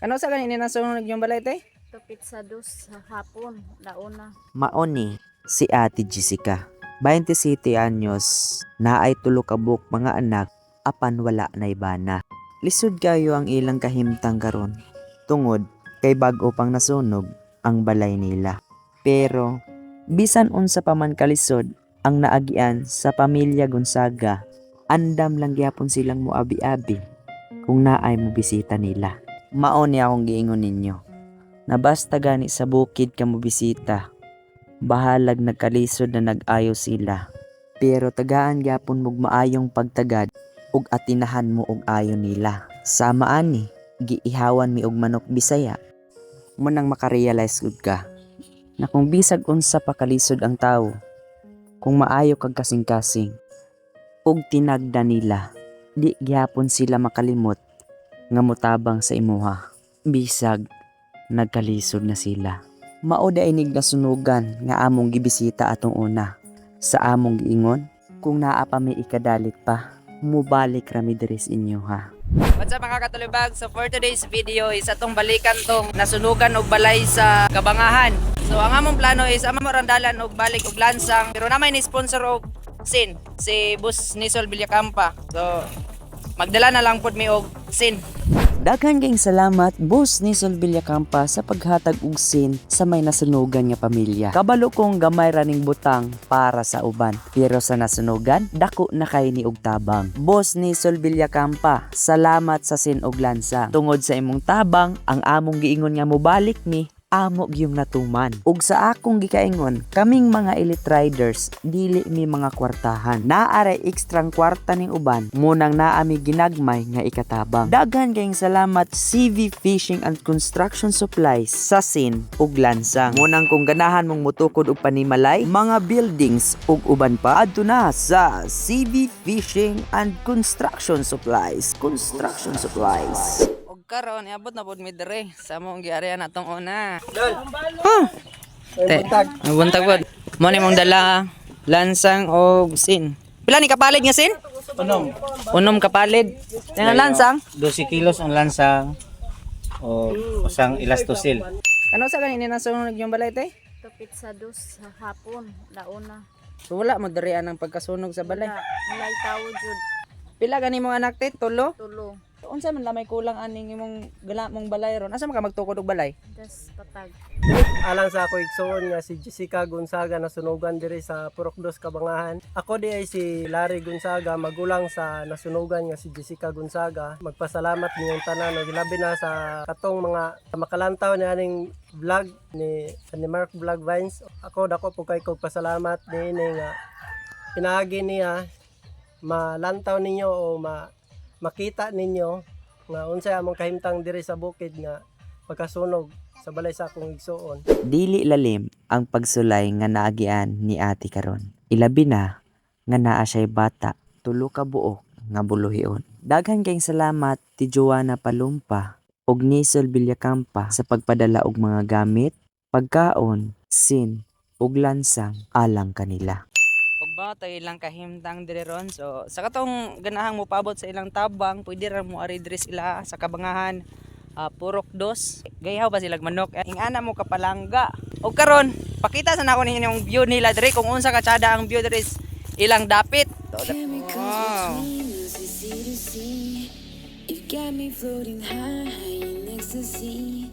Ano sa ganini nasunog yung balay tay? Tupit sa dos sa hapon, launa. Maoni si Ate Jessica. 27 anyos, naay tulo ka buok mga anak, apan wala na ibana. Lisod kayo ang ilang kahimtang karon. Tungod kay bag-o pang nasunog ang balay nila. Pero bisan unsa pa man kalisod ang naagian sa pamilya Gonzaga, andam lang gyapon silang moabi-abi kung naay mo bisita nila. Maoni akong giingon ninyo na basta gani sa bukid ka mo bisita, bahalag nagkalisod na nag-ayo sila. Pero tagaan gyapon mog maayong pagtagad ug atinahan mo og ayo nila. Sama ani, giihawan mi og manok Bisaya. Mo nang makarealize gud ka na kung bisag unsa pa kalisod ang tawo, kung maayo kag kasing-kasing ug tinagda nila, di gyapon sila makalimot nga motabang sa imuha. Bisag nagkalisod na sila. Mao da inig nasunugan nga among gibisita atong una. Sa among giingon, kung naa pa may ikadalit pa, mubalik rami diri sa inyo ha. What's up mga katulibag? So for today's video is atong balikan tong nasunugan og balay sa Kabangahan. So ang among plano is among randalan og balik og lansang, pero namay ni sponsor og sin si Boss Nisol Villacampa. So magdala na lang pud mi og sin. Daghan kayong salamat Boss Nisol Villacampa sa paghatag og sin sa may nasunugan nga pamilya. Kabalo kong gamay raning butang para sa uban, pero sa nasunugan dako na kay ni og tabang. Boss Nisol Villacampa, salamat sa sin og lansa. Tungod sa imong tabang, ang among giingon nga mobalik mi amo gyung natuman. Ug sa akong gikaingon, kaming mga elite riders dili mi mga kwartahan. Naaray ekstrang kwarta ning uban, munang naami ginagmay nga ikatabang. Daghan kayong salamat CV Fishing and Construction Supplies sa sin ug lansang. Munang kung ganahan mong mutukod og panimalay, mga buildings ug uban pa, adto na sa CV Fishing and Construction Supplies. Construction Supplies. Karon iabot na pud mi dire sa among giarian natong una. Buntag pud. Mo ni mong dala lansang og sin. Pila ni kapalid nga sin? Unom kapalid. Nga lansang? 12 kilos ang lansang o usang ilastosil. Ano sa ganini nasunog yung balay tay? Tupit sa dos sa hapon, launa. So wala mo dire ang pagkasunog sa balay. Walay tawo jud, Pila gani mong anak tay? Tulo? tulo. Unsa man lamay kulang aning imong gala mong balay ron? Asa man ka magtukod og balay? Das patag. Alang sa ako igsoon nga si Jessica Gonzaga nasunugan diri sa Purok 2 Kabangahan. Ako di ay si Larry Gonzaga, magulang sa nasunugan nga si Jessica Gonzaga. Magpasalamat niyong tanan ug labi na sa katong mga makalantaw ni aning vlog ni Mark Vlog Vines. Ako dako po kay kog pasalamat niini nga pinaagi niya malantaw ninyo o makita ninyo nga unsay among kahimtang diri sa bukid nga pagkasunog sa balay sa akong igsuon. Dili lalim ang pagsulay nga naagian ni ate karon. Ilabi na nga naa siya'y bata, tulo ka buok nga buluhion. Daghan kayong salamat ti Joanna Palumpa ug Nisol Villacampa sa pagpadala og mga gamit, pagkaon, sin ug lansang alang kanila. Ug ba tayo ilang kahimtang dire ron. So sa katong ganahang mo paabot sa ilang tabang, pwede ra mo ari diri sila sa Kabangahan. Purok 2. Gayaw ba silang manok? Ingana mo kapalangga. O karon, pakita sa nako ninyo yung view nila dire kung unsa katsada ang view dire ilang dapit. Wow. You got me floating high in ecstasy.